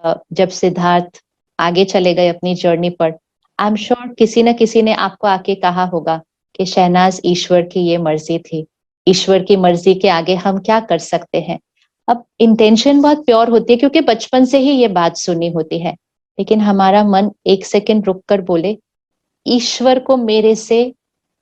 जब सिद्धार्थ आगे चले गए अपनी जर्नी पर, आई एम श्योर किसी न किसी ने आपको आके कहा होगा कि शहनाज, ईश्वर की ये मर्जी थी, ईश्वर की मर्जी के आगे हम क्या कर सकते हैं। अब इंटेंशन बहुत प्योर होती है क्योंकि बचपन से ही ये बात सुनी होती है, लेकिन हमारा मन एक सेकंड रुक कर बोले, ईश्वर को मेरे से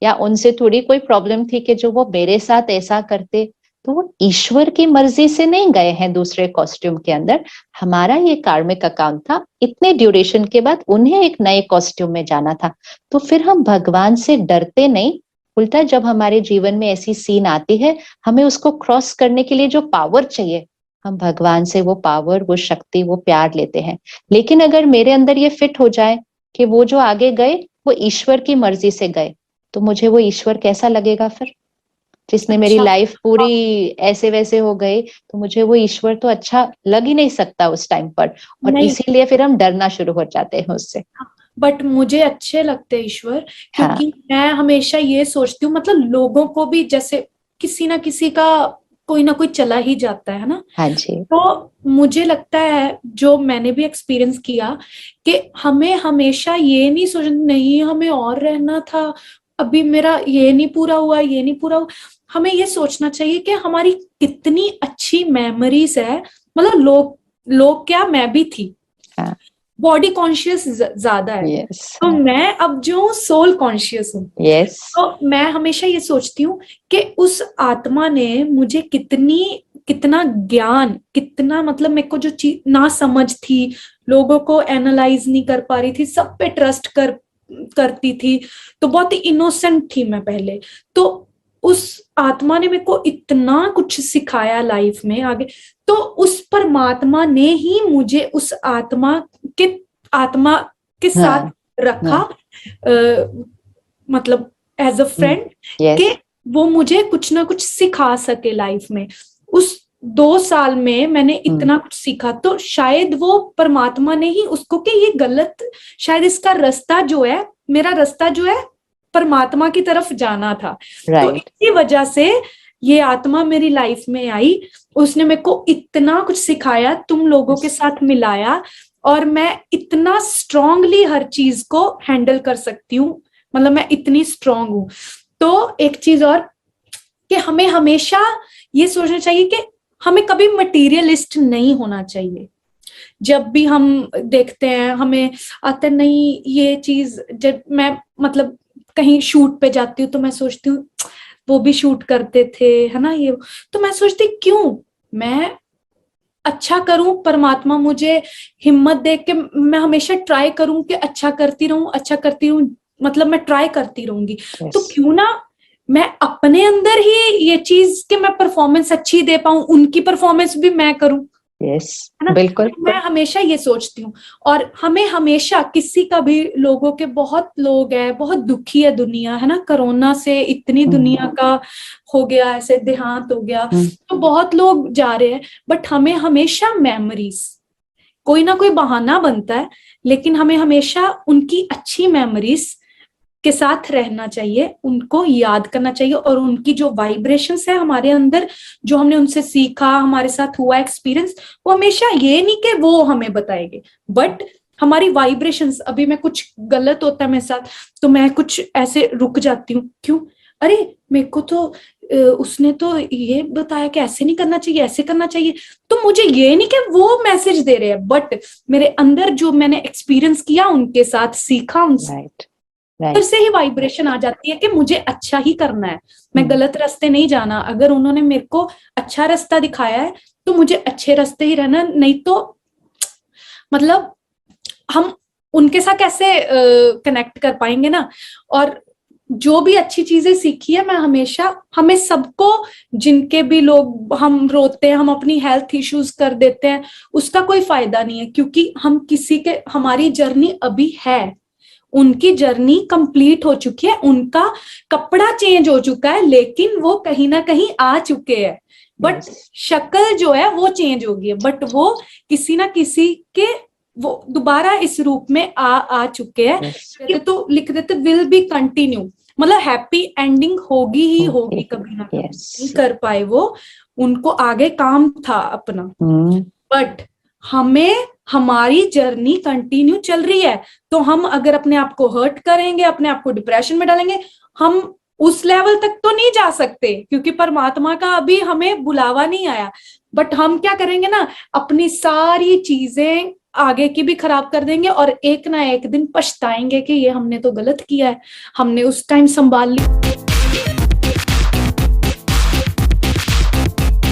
या उनसे थोड़ी कोई प्रॉब्लम थी कि जो वो मेरे साथ ऐसा करते, तो वो ईश्वर की मर्जी से नहीं गए हैं दूसरे कॉस्ट्यूम के अंदर। हमारा ये कार्मिक अकाउंट था, इतने ड्यूरेशन के बाद उन्हें एक नए कॉस्ट्यूम में जाना था। तो फिर हम भगवान से डरते नहीं, उल्टा जब हमारे जीवन में ऐसी सीन आती है, हमें उसको क्रॉस करने के लिए जो पावर चाहिए, हम भगवान से वो पावर, वो शक्ति, वो प्यार लेते हैं। लेकिन अगर मेरे अंदर ये फिट हो जाए कि वो जो आगे गए वो ईश्वर की मर्जी से गए, तो मुझे वो ईश्वर कैसा लगेगा फिर, जिसने मेरी अच्छा, लाइफ पूरी ऐसे वैसे हो गई, तो मुझे वो ईश्वर तो अच्छा लग ही नहीं सकता उस टाइम पर। और नहीं, इसीलिए फिर हम डरना शुरू हो जाते हैं उससे। बट मुझे अच्छे लगते हैं ईश्वर, हाँ, क्योंकि मैं हमेशा ये सोचती हूँ, मतलब लोगों को भी जैसे किसी ना किसी का कोई ना कोई चला ही जाता है ना। हाँ जी, तो मुझे लगता है, जो मैंने भी एक्सपीरियंस किया, कि हमें हमेशा ये नहीं सोचना नहीं हमें और रहना था, अभी मेरा ये नहीं पूरा हुआ, ये नहीं पूरा हुआ। हमें ये सोचना चाहिए कि हमारी कितनी अच्छी मेमोरीज है। मतलब लोग लोग क्या, मैं भी थी, हाँ, बॉडी कॉन्शियस ज्यादा है, यस, तो मैं अब जो सोल कॉन्शियस हूँ। यस, तो मैं हमेशा ये सोचती हूँ कि उस आत्मा ने मुझे कितना ज्ञान, कितना, मतलब मेरे को जो चीज ना समझ थी, लोगों को एनालाइज नहीं कर पा रही थी, सब पे ट्रस्ट करती थी, तो बहुत ही इनोसेंट थी मैं पहले। तो उस आत्मा ने मेरे को इतना कुछ सिखाया लाइफ में आगे। तो उस परमात्मा ने ही मुझे उस के आत्मा के साथ हाँ, रखा, हाँ, मतलब एज अ फ्रेंड, यस, कि वो मुझे कुछ ना कुछ सिखा सके लाइफ में। उस 2 साल में मैंने इतना कुछ सीखा, तो शायद वो परमात्मा ने ही उसको, कि ये गलत, शायद इसका रास्ता जो है, मेरा रास्ता जो है परमात्मा की तरफ जाना था। तो राइट, इसी वजह से ये आत्मा मेरी लाइफ में आई, उसने मेरे को इतना कुछ सिखाया, तुम लोगों के साथ मिलाया, और मैं इतना स्ट्रांगली हर चीज को हैंडल कर सकती हूँ। मतलब मैं इतनी स्ट्रांग हूँ। तो एक चीज और, कि हमें हमेशा ये सोचना चाहिए कि हमें कभी मटीरियलिस्ट नहीं होना चाहिए। जब भी हम देखते हैं, हमें आता नहीं ये चीज, जब मैं मतलब कहीं शूट पे जाती हूँ तो मैं सोचती हूँ वो भी शूट करते थे, है ना ये। तो मैं सोचती क्यों मैं अच्छा करूं, परमात्मा मुझे हिम्मत दे के मैं हमेशा ट्राई करूं कि अच्छा करती रहूं, अच्छा करती रहूं, मतलब मैं ट्राई करती रहूंगी। तो यस, क्यों ना मैं अपने अंदर ही ये चीज कि मैं परफॉर्मेंस अच्छी दे पाऊं, उनकी परफॉर्मेंस भी मैं करूं, यस, है ना। बिल्कुल, तो मैं हमेशा ये सोचती हूँ। और हमें हमेशा किसी का भी, लोगों के बहुत लोग है, बहुत दुखी है दुनिया, है ना, कोरोना से इतनी दुनिया का हो गया, ऐसे देहांत हो गया, तो बहुत लोग जा रहे हैं। बट हमें हमेशा मेमोरीज, कोई ना कोई बहाना बनता है, लेकिन हमें हमेशा उनकी अच्छी मेमोरीज के साथ रहना चाहिए, उनको याद करना चाहिए, और उनकी जो वाइब्रेशंस है हमारे अंदर, जो हमने उनसे सीखा, हमारे साथ हुआ एक्सपीरियंस, वो हमेशा ये नहीं कि वो हमें बताएंगे, बट हमारी वाइब्रेशंस। अभी मैं कुछ गलत होता है मेरे साथ, तो मैं कुछ ऐसे रुक जाती हूँ, क्यों, अरे मेरे को तो उसने तो ये बताया कि ऐसे नहीं करना चाहिए, ऐसे करना चाहिए। तो मुझे ये नहीं कि वो मैसेज दे रहे हैं, बट मेरे अंदर जो मैंने एक्सपीरियंस किया, उनके साथ सीखा, उनसे राइट, फिर राइट, से ही वाइब्रेशन आ जाती है कि मुझे अच्छा ही करना है, मैं गलत रास्ते नहीं जाना। अगर उन्होंने मेरे को अच्छा रास्ता दिखाया है, तो मुझे अच्छे रास्ते ही रहना, नहीं तो मतलब हम उनके साथ कैसे कनेक्ट कर पाएंगे ना। और जो भी अच्छी चीजें सीखी है, मैं हमेशा, हमें सबको, जिनके भी लोग हम रोते हैं, हम अपनी हेल्थ इश्यूज कर देते हैं, उसका कोई फायदा नहीं है, क्योंकि हम किसी के, हमारी जर्नी अभी है, उनकी जर्नी कंप्लीट हो चुकी है, उनका कपड़ा चेंज हो चुका है, लेकिन वो कहीं ना कहीं आ चुके हैं। बट यस, शक्ल जो है वो चेंज होगी है, बट वो किसी ना किसी के, वो दोबारा इस रूप में आ चुके हैं। यस, तो लिख देते विल बी कंटिन्यू, मतलब हैप्पी एंडिंग होगी ही होगी, कभी ना कभी यस, नहीं कर पाए वो, उनको आगे काम था अपना। बट हमें हमारी जर्नी कंटिन्यू चल रही है, तो हम अगर अपने आप को हर्ट करेंगे, अपने आप को डिप्रेशन में डालेंगे, हम उस लेवल तक तो नहीं जा सकते, क्योंकि परमात्मा का अभी हमें बुलावा नहीं आया। बट हम क्या करेंगे ना, अपनी सारी चीजें आगे की भी खराब कर देंगे, और एक ना एक दिन पछताएंगे कि ये हमने तो गलत किया है, हमने उस टाइम संभाल लिया।